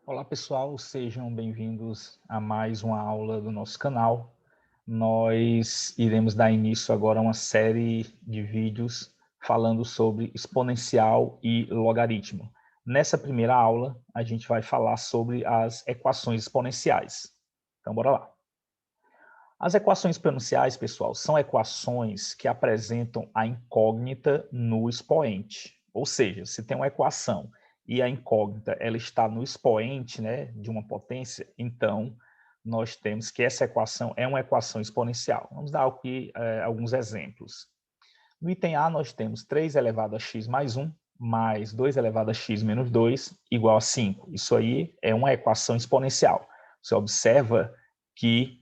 Olá pessoal, sejam bem-vindos a mais uma aula do nosso canal. Nós iremos dar início agora a uma série de vídeos falando sobre exponencial e logaritmo. Nessa primeira aula, a gente vai falar sobre as equações exponenciais. Então, bora lá. As equações exponenciais, pessoal, são equações que apresentam a incógnita no expoente. Ou seja, se tem uma equação e a incógnita ela está no expoente, né, de uma potência, então nós temos que essa equação é uma equação exponencial. Vamos dar aqui alguns exemplos. No item A, nós temos 3 elevado a x mais 1 mais 2 elevado a x menos 2 igual a 5. Isso aí é uma equação exponencial. Você observa que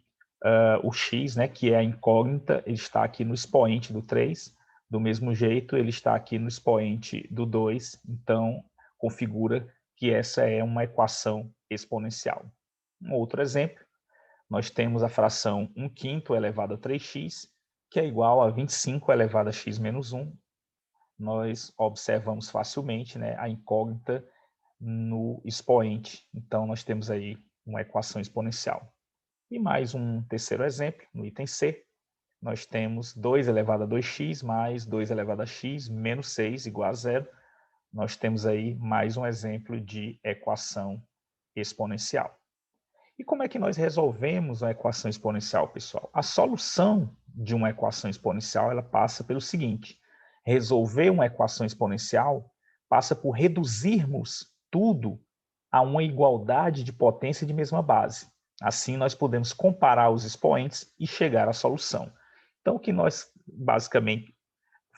o x, né, que é a incógnita, ele está aqui no expoente do 3, do mesmo jeito ele está aqui no expoente do 2, então configura que essa é uma equação exponencial. Um outro exemplo, nós temos a fração 1/5 elevado a 3x, que é igual a 25 elevado a x menos 1. Nós observamos facilmente, né, a incógnita no expoente, então nós temos aí uma equação exponencial. E mais um terceiro exemplo, no item C, nós temos 2 elevado a 2x mais 2 elevado a x menos 6 igual a zero. Nós temos aí mais um exemplo de equação exponencial. E como é que nós resolvemos a equação exponencial, pessoal? A solução de uma equação exponencial ela passa pelo seguinte: resolver uma equação exponencial passa por reduzirmos tudo a uma igualdade de potência de mesma base. Assim, nós podemos comparar os expoentes e chegar à solução. Então, o que nós basicamente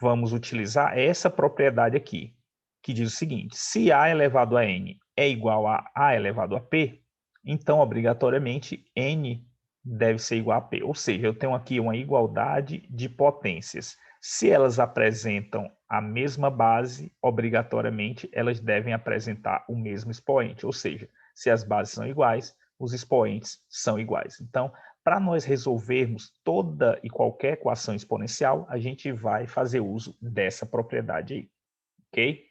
vamos utilizar é essa propriedade aqui, que diz o seguinte: se a elevado a n é igual a a elevado a p, então, obrigatoriamente, n deve ser igual a p. Ou seja, eu tenho aqui uma igualdade de potências. Se elas apresentam a mesma base, obrigatoriamente, elas devem apresentar o mesmo expoente. Ou seja, se as bases são iguais, os expoentes são iguais. Então, para nós resolvermos toda e qualquer equação exponencial, a gente vai fazer uso dessa propriedade aí, ok?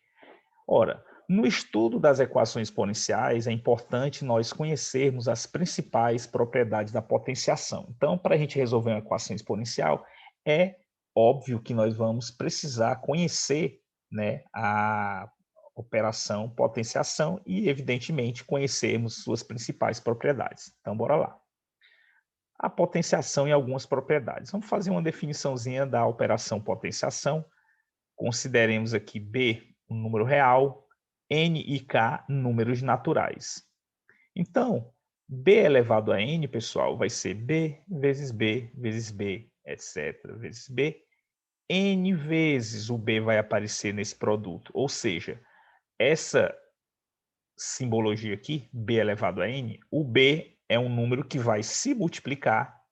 Ora, no estudo das equações exponenciais, é importante nós conhecermos as principais propriedades da potenciação. Então, para a gente resolver uma equação exponencial, é óbvio que nós vamos precisar conhecer, né, a operação potenciação e, evidentemente, conhecermos suas principais propriedades. Então, bora lá. A potenciação e algumas propriedades. Vamos fazer uma definiçãozinha da operação potenciação. Consideremos aqui B um número real, N e K números naturais. Então, B elevado a N, pessoal, vai ser B vezes B vezes B, etc. vezes B. N vezes o B vai aparecer nesse produto. Ou seja, essa simbologia aqui, B elevado a N, o B é um número que vai se multiplicar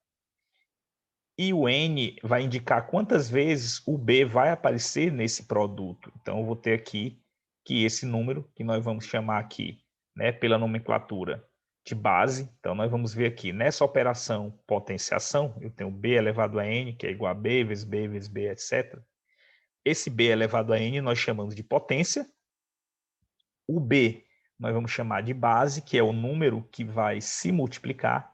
e o N vai indicar quantas vezes o B vai aparecer nesse produto. Então, eu vou ter aqui que esse número, que nós vamos chamar aqui, né, pela nomenclatura de base. Então, nós vamos ver aqui, nessa operação potenciação, eu tenho B elevado a N, que é igual a B vezes B vezes B, etc. Esse B elevado a N nós chamamos de potência. O B nós vamos chamar de base, que é o número que vai se multiplicar.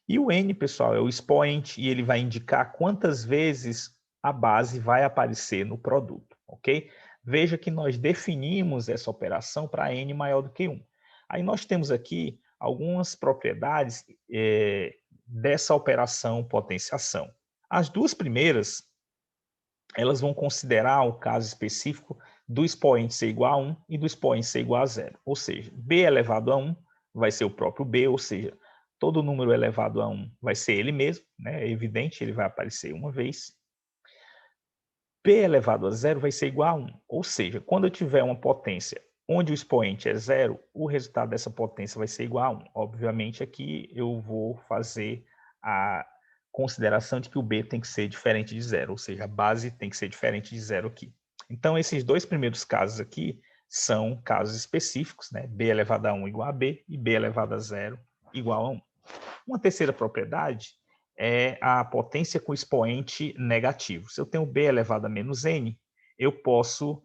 E o N, pessoal, é o expoente e ele vai indicar quantas vezes a base vai aparecer no produto, ok? Veja que nós definimos essa operação para N maior do que 1. Aí nós temos aqui algumas propriedades dessa operação potenciação. As duas primeiras, elas vão considerar o caso específico do expoente ser igual a 1 e do expoente ser igual a 0. Ou seja, B elevado a 1 vai ser o próprio B, ou seja, todo número elevado a 1 vai ser ele mesmo, né? É evidente, ele vai aparecer uma vez. B elevado a 0 vai ser igual a 1, ou seja, quando eu tiver uma potência onde o expoente é 0, o resultado dessa potência vai ser igual a 1. Obviamente, aqui eu vou fazer a consideração de que o B tem que ser diferente de 0, ou seja, a base tem que ser diferente de 0 aqui. Então, esses dois primeiros casos aqui são casos específicos, né? B elevado a 1 igual a B e B elevado a 0 igual a 1. Uma terceira propriedade é a potência com expoente negativo. Se eu tenho B elevado a menos N, eu posso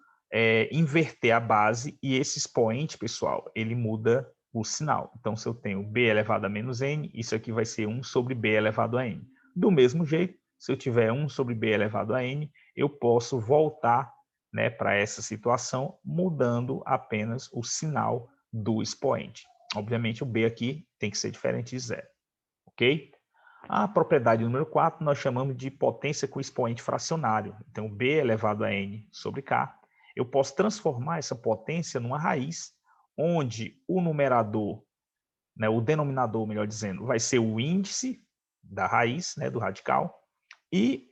inverter a base e esse expoente, pessoal, ele muda o sinal. Então, se eu tenho b elevado a menos n, isso aqui vai ser 1 sobre b elevado a n. Do mesmo jeito, se eu tiver 1 sobre b elevado a n, eu posso voltar, né, para essa situação, mudando apenas o sinal do expoente. Obviamente, o b aqui tem que ser diferente de zero, ok? A propriedade número 4 nós chamamos de potência com expoente fracionário. Então, b elevado a n sobre k. Eu posso transformar essa potência numa raiz, onde o numerador, né, o denominador, melhor dizendo, vai ser o índice da raiz, né, do radical, e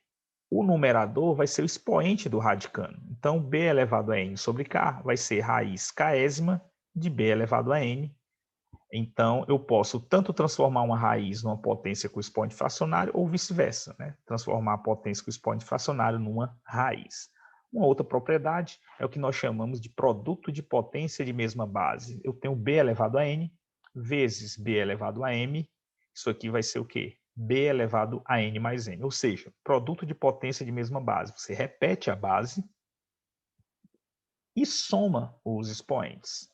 o numerador vai ser o expoente do radicando. Então, b elevado a n sobre k vai ser raiz késima de b elevado a n. Então, eu posso tanto transformar uma raiz numa potência com expoente fracionário ou vice-versa, né? Transformar a potência com expoente fracionário numa raiz. Uma outra propriedade é o que nós chamamos de produto de potência de mesma base. Eu tenho b elevado a n vezes b elevado a m. Isso aqui vai ser o quê? B elevado a n mais n. Ou seja, produto de potência de mesma base. Você repete a base e soma os expoentes.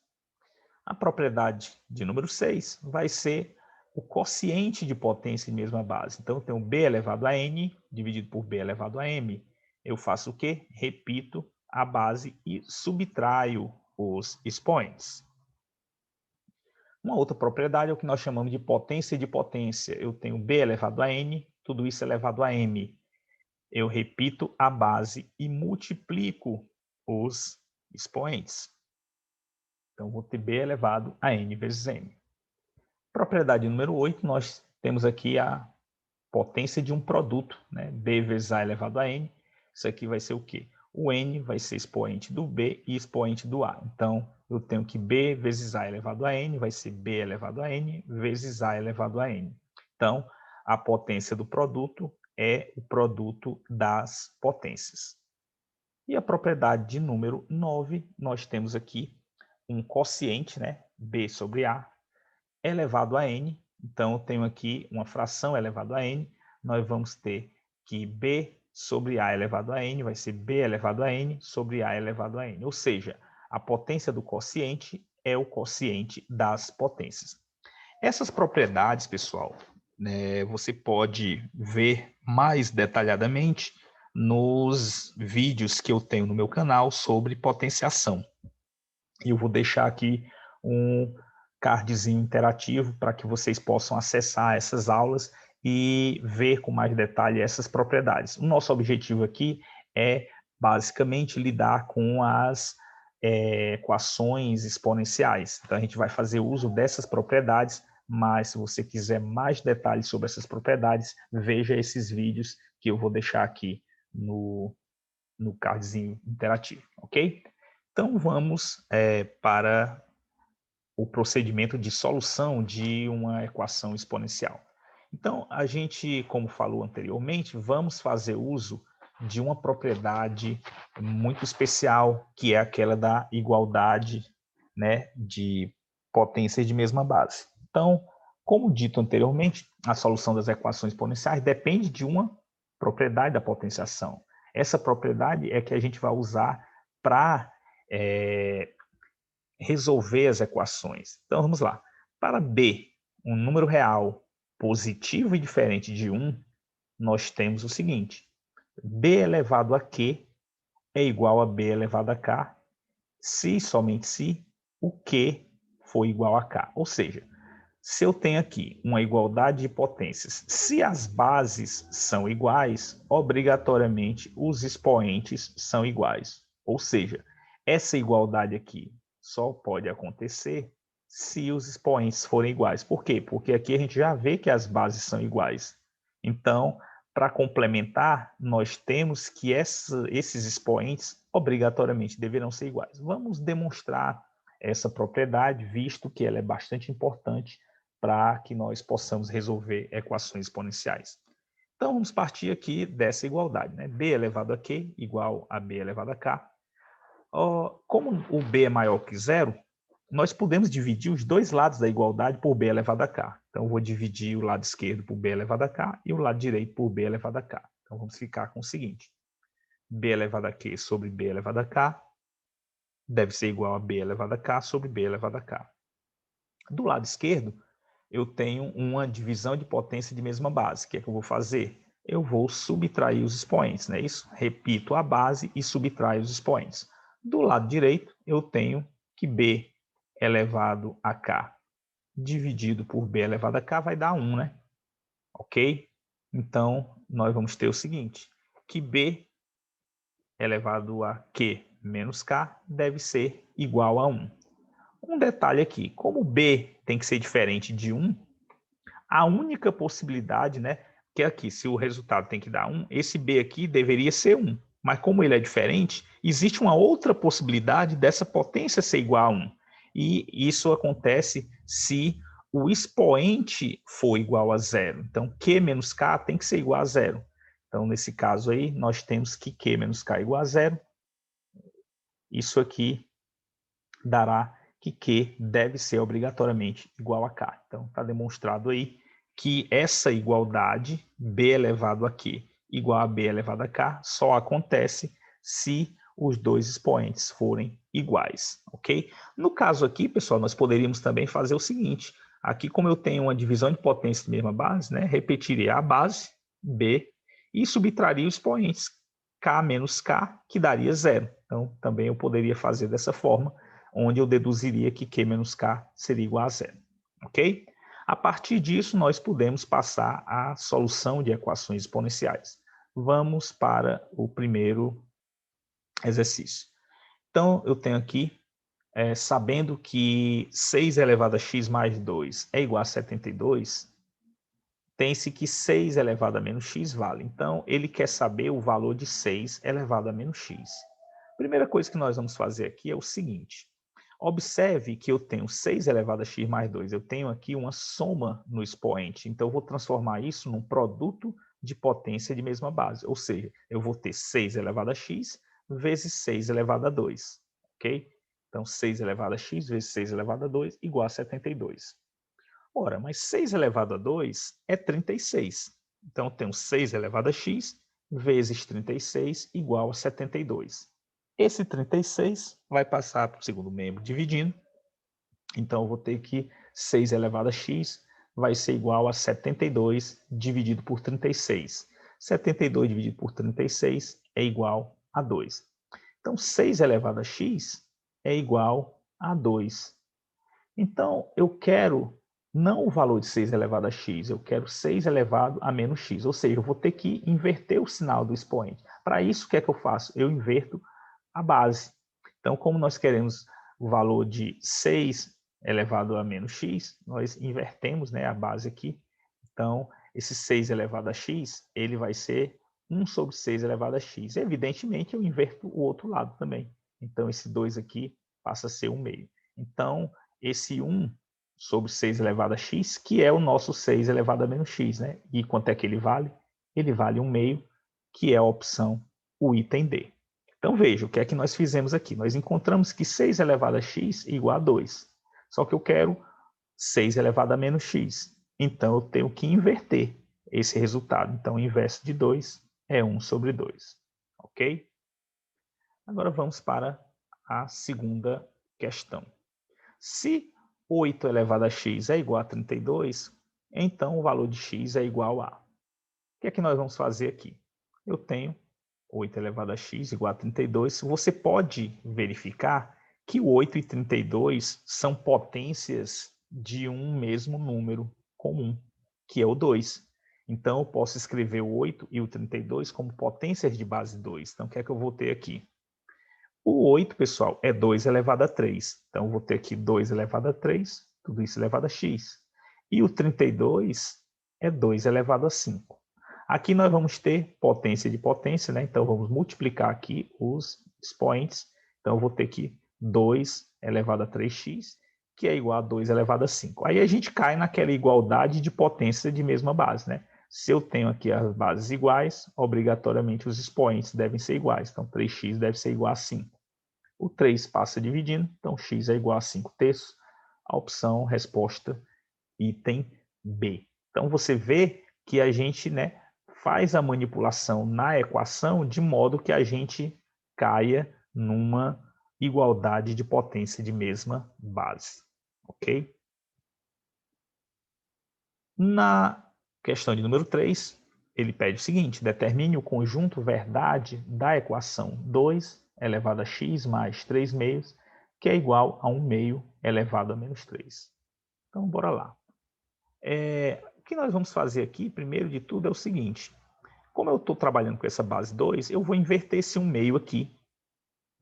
A propriedade de número 6 vai ser o quociente de potência de mesma base. Então, eu tenho b elevado a n dividido por b elevado a m. Eu faço o quê? Repito a base e subtraio os expoentes. Uma outra propriedade é o que nós chamamos de potência de potência. Eu tenho b elevado a n, tudo isso elevado a m. Eu repito a base e multiplico os expoentes. Então, vou ter b elevado a n vezes m. Propriedade número 8, nós temos aqui a potência de um produto, né? B vezes A elevado a N. Isso aqui vai ser o quê? O N vai ser expoente do B e expoente do A. Então, eu tenho que B vezes A elevado a N vai ser B elevado a N vezes A elevado a N. Então, a potência do produto é o produto das potências. E a propriedade de número 9, nós temos aqui um quociente, né? B sobre A, elevado a n. Então, eu tenho aqui uma fração elevado a n. Nós vamos ter que b sobre a elevado a n vai ser b elevado a n sobre a elevado a n. Ou seja, a potência do quociente é o quociente das potências. Essas propriedades, pessoal, né, você pode ver mais detalhadamente nos vídeos que eu tenho no meu canal sobre potenciação. E eu vou deixar aqui um cardzinho interativo para que vocês possam acessar essas aulas e ver com mais detalhe essas propriedades. O nosso objetivo aqui é basicamente lidar com as equações exponenciais. Então a gente vai fazer uso dessas propriedades, mas se você quiser mais detalhes sobre essas propriedades, veja esses vídeos que eu vou deixar aqui no cardzinho interativo, ok? Então vamos para o procedimento de solução de uma equação exponencial. Então, a gente, como falou anteriormente, vamos fazer uso de uma propriedade muito especial, que é aquela da igualdade, né, de potências de mesma base. Então, como dito anteriormente, a solução das equações exponenciais depende de uma propriedade da potenciação. Essa propriedade é que a gente vai usar para resolver as equações. Então, vamos lá. Para b, um número real positivo e diferente de 1, nós temos o seguinte: b elevado a q é igual a b elevado a k, se e somente se o q for igual a k. Ou seja, se eu tenho aqui uma igualdade de potências, se as bases são iguais, obrigatoriamente os expoentes são iguais. Ou seja, essa igualdade aqui só pode acontecer se os expoentes forem iguais. Por quê? Porque aqui a gente já vê que as bases são iguais. Então, para complementar, nós temos que esses expoentes obrigatoriamente deverão ser iguais. Vamos demonstrar essa propriedade, visto que ela é bastante importante para que nós possamos resolver equações exponenciais. Então, vamos partir aqui dessa igualdade, né? B elevado a q igual a b elevado a k. Como o b é maior que zero, nós podemos dividir os dois lados da igualdade por b elevado a k. Então, eu vou dividir o lado esquerdo por b elevado a k e o lado direito por b elevado a k. Então, vamos ficar com o seguinte: b elevado a q sobre b elevado a k deve ser igual a b elevado a k sobre b elevado a k. Do lado esquerdo, eu tenho uma divisão de potência de mesma base. O que é que eu vou fazer? Eu vou subtrair os expoentes, não é isso? Repito a base e subtraio os expoentes. Do lado direito, eu tenho que B elevado a K dividido por B elevado a K vai dar 1, né? Ok? Então, nós vamos ter o seguinte, que B elevado a Q menos K deve ser igual a 1. Um detalhe aqui, como B tem que ser diferente de 1, a única possibilidade, né, que é aqui, se o resultado tem que dar 1, esse B aqui deveria ser 1. Mas como ele é diferente, existe uma outra possibilidade dessa potência ser igual a 1. E isso acontece se o expoente for igual a 0. Então, Q menos K tem que ser igual a 0. Então, nesse caso aí, nós temos que Q menos K é igual a 0. Isso aqui dará que Q deve ser obrigatoriamente igual a K. Então, está demonstrado aí que essa igualdade, B elevado a Q igual a B elevado a K, só acontece se os dois expoentes forem iguais, ok? No caso aqui, pessoal, nós poderíamos também fazer o seguinte, aqui como eu tenho uma divisão de potência de mesma base, né, repetiria a base, B, e subtraria os expoentes, K menos K, que daria 0. Então, também eu poderia fazer dessa forma, onde eu deduziria que Q menos K seria igual a 0, ok? A partir disso, nós podemos passar à solução de equações exponenciais. Vamos para o primeiro exercício. Então, eu tenho aqui, sabendo que 6 elevado a x mais 2 é igual a 72, tem-se que 6 elevado a menos x vale. Então, ele quer saber o valor de 6 elevado a menos x. Primeira coisa que nós vamos fazer aqui é o seguinte. Observe que eu tenho 6 elevado a x mais 2. Eu tenho aqui uma soma no expoente. Então, eu vou transformar isso num produto de potência de mesma base. Ou seja, eu vou ter 6 elevado a x vezes 6 elevado a 2. Ok? Então, 6 elevado a x vezes 6 elevado a 2 igual a 72. Ora, mas 6 elevado a 2 é 36. Então, eu tenho 6 elevado a x vezes 36 igual a 72. Esse 36 vai passar para o segundo membro dividindo. Então, eu vou ter que 6 elevado a x vai ser igual a 72 dividido por 36. 72 dividido por 36 é igual a 2. Então, 6 elevado a x é igual a 2. Então, eu quero não o valor de 6 elevado a x, eu quero 6 elevado a menos x. Ou seja, eu vou ter que inverter o sinal do expoente. Para isso, o que é que eu faço? Eu inverto a base. Então, como nós queremos o valor de 6 elevado a menos x, nós invertemos, né, a base aqui. Então, esse 6 elevado a x, ele vai ser 1 sobre 6 elevado a x. Evidentemente, eu inverto o outro lado também. Então, esse 2 aqui passa a ser 1 meio. Então, esse 1 sobre 6 elevado a x, que é o nosso 6 elevado a menos x, né? E quanto é que ele vale? Ele vale 1 meio, que é a opção, o item D. Então, veja, o que é que nós fizemos aqui? Nós encontramos que 6 elevado a x é igual a 2. Só que eu quero 6 elevado a menos x. Então, eu tenho que inverter esse resultado. Então, o inverso de 2 é 1 sobre 2. Ok? Agora, vamos para a segunda questão. Se 8 elevado a x é igual a 32, então o valor de x é igual a... O que é que nós vamos fazer aqui? Eu tenho 8 elevado a x igual a 32. Você pode verificar que o 8 e 32 são potências de um mesmo número comum, que é o 2. Então, eu posso escrever o 8 e o 32 como potências de base 2. Então, o que é que eu vou ter aqui? O 8, pessoal, é 2 elevado a 3. Então, eu vou ter aqui 2 elevado a 3, tudo isso elevado a x. E o 32 é 2 elevado a 5. Aqui nós vamos ter potência de potência, né? Então, vamos multiplicar aqui os expoentes. Então, eu vou ter aqui 2 elevado a 3x, que é igual a 2 elevado a 5. Aí a gente cai naquela igualdade de potência de mesma base, né? Se eu tenho aqui as bases iguais, obrigatoriamente os expoentes devem ser iguais. Então, 3x deve ser igual a 5. O 3 passa dividindo, então x é igual a 5 terços. A opção, resposta, item B. Então, você vê que a gente, né, faz a manipulação na equação de modo que a gente caia numa igualdade de potência de mesma base. Ok? Na questão de número 3, ele pede o seguinte: determine o conjunto verdade da equação 2 elevado a x mais 3 meios, que é igual a 1 meio elevado a menos 3. Então, bora lá. O que nós vamos fazer aqui, primeiro de tudo, é o seguinte. Como eu estou trabalhando com essa base 2, eu vou inverter esse 1 meio aqui,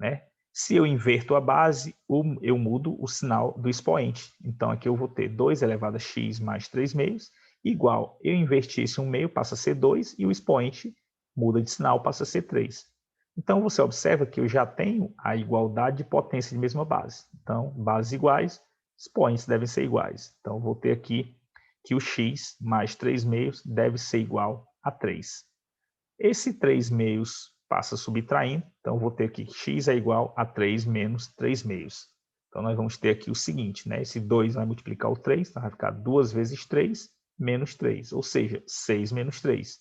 né? Se eu inverto a base, eu mudo o sinal do expoente. Então, aqui eu vou ter 2 elevado a x mais 3 meios, igual, eu inverti esse 1 meio, passa a ser 2, e o expoente muda de sinal, passa a ser 3. Então, você observa que eu já tenho a igualdade de potência de mesma base. Então, bases iguais, expoentes devem ser iguais. Então, eu vou ter aqui que o x mais 3 meios deve ser igual a 3. Esse 3 meios passa subtraindo, então vou ter aqui que x é igual a 3 menos 3 meios. Então, nós vamos ter aqui o seguinte, né? Esse 2 vai multiplicar o 3, então vai ficar 2 vezes 3 menos 3, ou seja, 6 menos 3.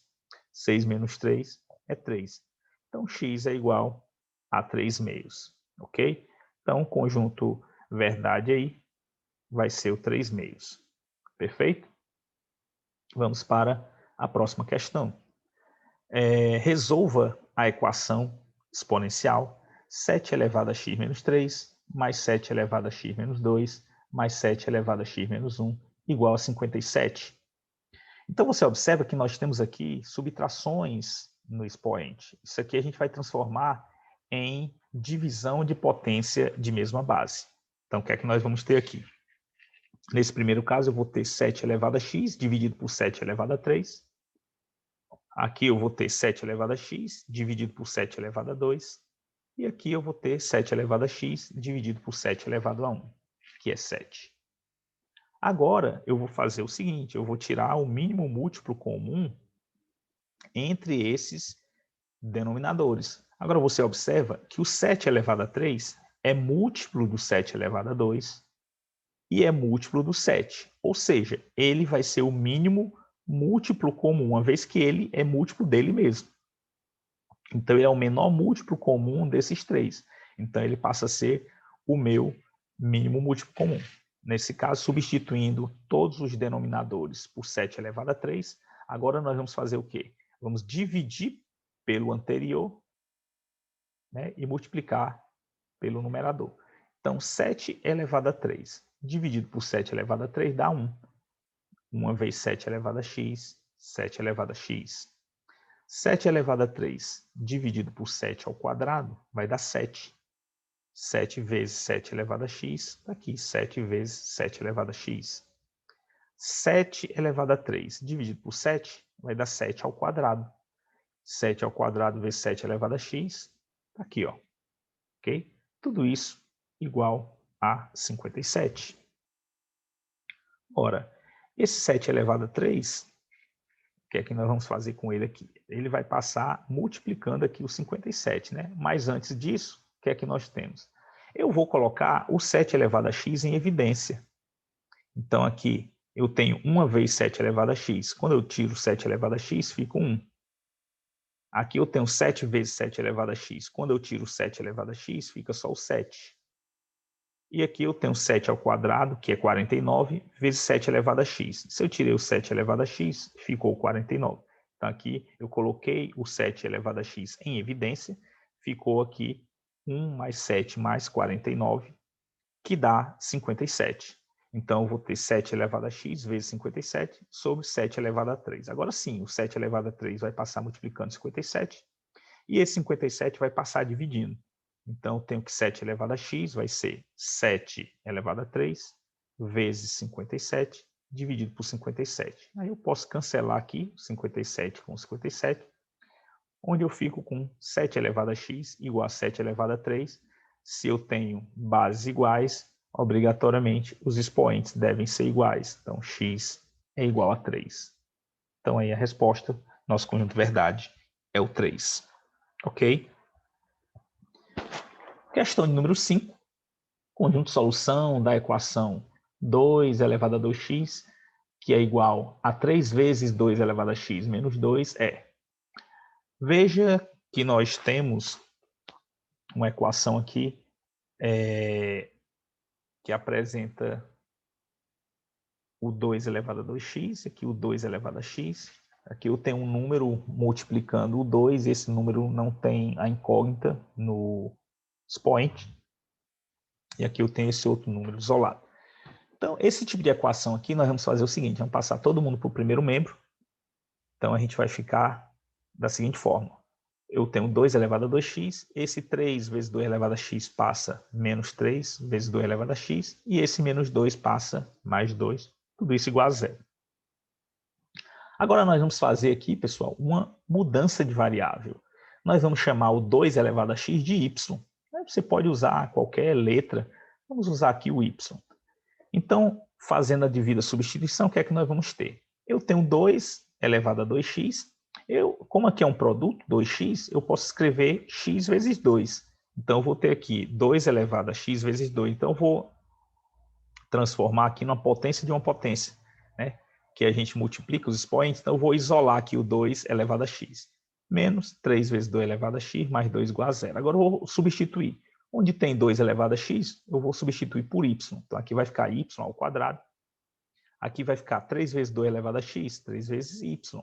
6 menos 3 é 3. Então, x é igual a 3 meios, ok? Então, o conjunto verdade aí vai ser o 3 meios. Perfeito? Vamos para a próxima questão. Resolva a equação exponencial 7 elevado a x menos 3 mais 7 elevado a x menos 2 mais 7 elevado a x menos 1 igual a 57. Então, você observa que nós temos aqui subtrações no expoente. Isso aqui a gente vai transformar em divisão de potência de mesma base. Então, o que é que nós vamos ter aqui? Nesse primeiro caso, eu vou ter 7 elevado a x dividido por 7 elevado a 3. Aqui eu vou ter 7 elevado a x dividido por 7 elevado a 2. E aqui eu vou ter 7 elevado a x dividido por 7 elevado a 1, que é 7. Agora, eu vou fazer o seguinte, eu vou tirar o mínimo múltiplo comum entre esses denominadores. Agora, você observa que o 7 elevado a 3 é múltiplo do 7 elevado a 2 e é múltiplo do 7. Ou seja, ele vai ser o mínimo múltiplo comum, uma vez que ele é múltiplo dele mesmo. Então, ele é o menor múltiplo comum desses três. Então, ele passa a ser o meu mínimo múltiplo comum. Nesse caso, substituindo todos os denominadores por 7 elevado a 3, agora nós vamos fazer o quê? Vamos dividir pelo anterior, né, e multiplicar pelo numerador. Então, 7 elevado a 3 dividido por 7 elevado a 3 dá 1. 1 vezes 7 elevado a x, 7 elevado a x. 7 elevado a 3 dividido por 7 ao quadrado vai dar 7. 7 vezes 7 elevado a x, está aqui, 7 vezes 7 elevado a x. 7 elevado a 3 dividido por 7 vai dar 7 ao quadrado. 7 ao quadrado vezes 7 elevado a x, está aqui, ó. Ok? Tudo isso igual a 57. Ora, esse 7 elevado a 3, o que é que nós vamos fazer com ele aqui? Ele vai passar multiplicando aqui o 57, né? Mas antes disso, o que é que nós temos? Eu vou colocar o 7 elevado a x em evidência. Então, aqui eu tenho 1 vezes 7 elevado a x. Quando eu tiro 7 elevado a x, fica 1. Aqui eu tenho 7 vezes 7 elevado a x. Quando eu tiro 7 elevado a x, fica só o 7. E aqui eu tenho 7 ao quadrado, que é 49, vezes 7 elevado a x. Se eu tirei o 7 elevado a x, ficou 49. Então, aqui eu coloquei o 7 elevado a x em evidência, ficou aqui 1 mais 7 mais 49, que dá 57. Então, eu vou ter 7 elevado a x vezes 57 sobre 7 elevado a 3. Agora sim, o 7 elevado a 3 vai passar multiplicando 57, e esse 57 vai passar dividindo. Então, eu tenho que 7 elevado a x vai ser 7 elevado a 3 vezes 57 dividido por 57. Aí eu posso cancelar aqui 57 com 57, onde eu fico com 7 elevado a x igual a 7 elevado a 3. Se eu tenho bases iguais, obrigatoriamente os expoentes devem ser iguais. Então, x é igual a 3. Então, aí a resposta, nosso conjunto verdade, é o 3. Ok? Questão de número 5. Conjunto de solução da equação 2 elevado a 2x, que é igual a 3 vezes 2 elevado a x menos 2, é. Veja que nós temos uma equação aqui que apresenta o 2 elevado a 2x, aqui o 2 elevado a x. Aqui eu tenho um número multiplicando o 2, esse número não tem a incógnita no expoente. E aqui eu tenho esse outro número isolado. Então, esse tipo de equação aqui, nós vamos fazer o seguinte, vamos passar todo mundo para o primeiro membro. Então, a gente vai ficar da seguinte forma. Eu tenho 2 elevado a 2x, esse 3 vezes 2 elevado a x passa menos 3 vezes 2 elevado a x, e esse menos 2 passa mais 2, tudo isso igual a zero. Agora nós vamos fazer aqui, pessoal, uma mudança de variável. Nós vamos chamar o 2 elevado a x de y. Você pode usar qualquer letra, vamos usar aqui o y. Então, fazendo a devida substituição, o que é que nós vamos ter? Eu tenho 2 elevado a 2x, como aqui é um produto, 2x, eu posso escrever x vezes 2. Então, eu vou ter aqui 2 elevado a x vezes 2. Então, eu vou transformar aqui numa potência de uma potência, né? Que a gente multiplica os expoentes. Então, eu vou isolar aqui o 2 elevado a x. Menos 3 vezes 2 elevado a x, mais 2 igual a zero. Agora, eu vou substituir. Onde tem 2 elevado a x, eu vou substituir por y. Então, aqui vai ficar y ao quadrado. Aqui vai ficar 3 vezes 2 elevado a x, 3 vezes y,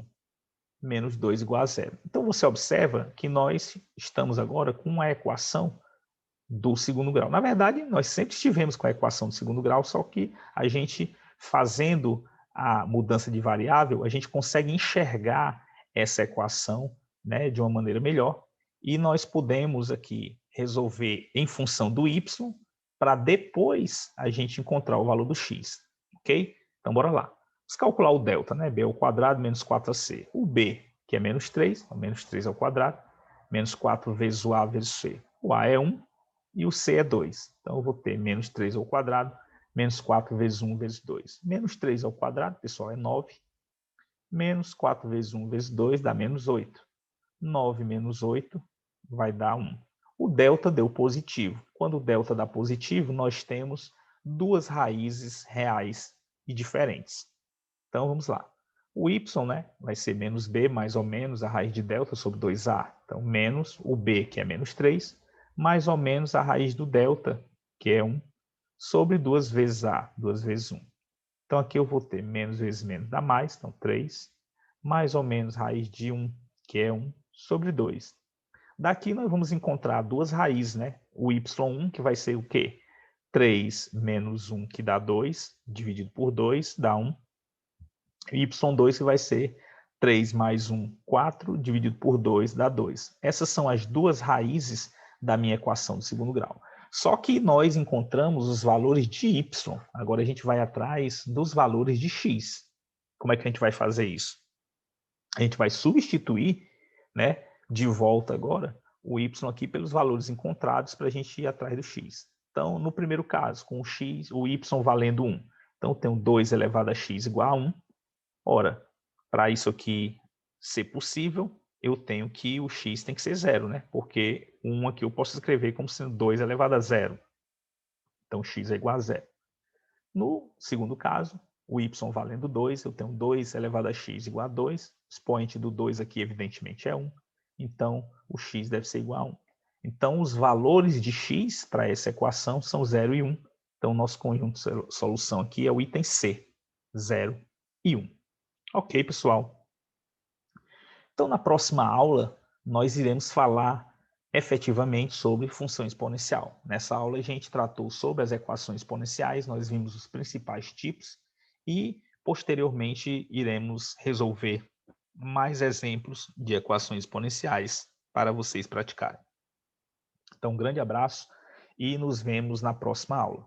menos 2 igual a zero. Então, você observa que nós estamos agora com uma equação do segundo grau. Na verdade, nós sempre estivemos com a equação do segundo grau, só que a gente, fazendo a mudança de variável, a gente consegue enxergar essa equação, né, de uma maneira melhor, e nós podemos aqui resolver em função do y, para depois a gente encontrar o valor do x, ok? Então, bora lá. Vamos calcular o delta, né? B ao quadrado menos 4ac. O b, que é menos 3, então menos 3 ao quadrado, menos 4 vezes o a vezes o c. O a é 1 e o c é 2. Então, eu vou ter menos 3 ao quadrado, menos 4 vezes 1 vezes 2. Menos 3 ao quadrado, pessoal, é 9. Menos 4 vezes 1 vezes 2 dá menos 8. 9 menos 8 vai dar 1. O delta deu positivo. Quando o delta dá positivo, nós temos duas raízes reais e diferentes. Então, vamos lá. O y, né, vai ser menos b mais ou menos a raiz de delta sobre 2a. Então, menos o b, que é menos 3, mais ou menos a raiz do delta, que é 1, sobre 2 vezes a, 2 vezes 1. Então, aqui eu vou ter menos vezes menos dá mais, então 3, mais ou menos raiz de 1, que é 1, sobre 2. Daqui nós vamos encontrar duas raízes, né? O y1, que vai ser o quê? 3 menos 1, que dá 2, dividido por 2, dá 1. E y2, que vai ser 3 mais 1, 4, dividido por 2, dá 2. Essas são as duas raízes da minha equação do segundo grau. Só que nós encontramos os valores de y. Agora a gente vai atrás dos valores de x. Como é que a gente vai fazer isso? A gente vai substituir, né, de volta agora, o y aqui pelos valores encontrados para a gente ir atrás do x. Então, no primeiro caso, com o y valendo 1. Então, eu tenho 2 elevado a x igual a 1. Ora, para isso aqui ser possível, eu tenho que o x tem que ser 0, né? Porque 1 aqui eu posso escrever como sendo 2 elevado a 0. Então, x é igual a 0. No segundo caso, o y valendo 2, eu tenho 2 elevado a x igual a 2. O expoente do 2 aqui, evidentemente, é 1. Então, o x deve ser igual a 1. Então, os valores de x para essa equação são 0 e 1. Então, o nosso conjunto de solução aqui é o item C, 0 e 1. Ok, pessoal? Então, na próxima aula, nós iremos falar efetivamente sobre função exponencial. Nessa aula, a gente tratou sobre as equações exponenciais, nós vimos os principais tipos e, posteriormente, iremos resolver mais exemplos de equações exponenciais para vocês praticarem. Então, um grande abraço e nos vemos na próxima aula.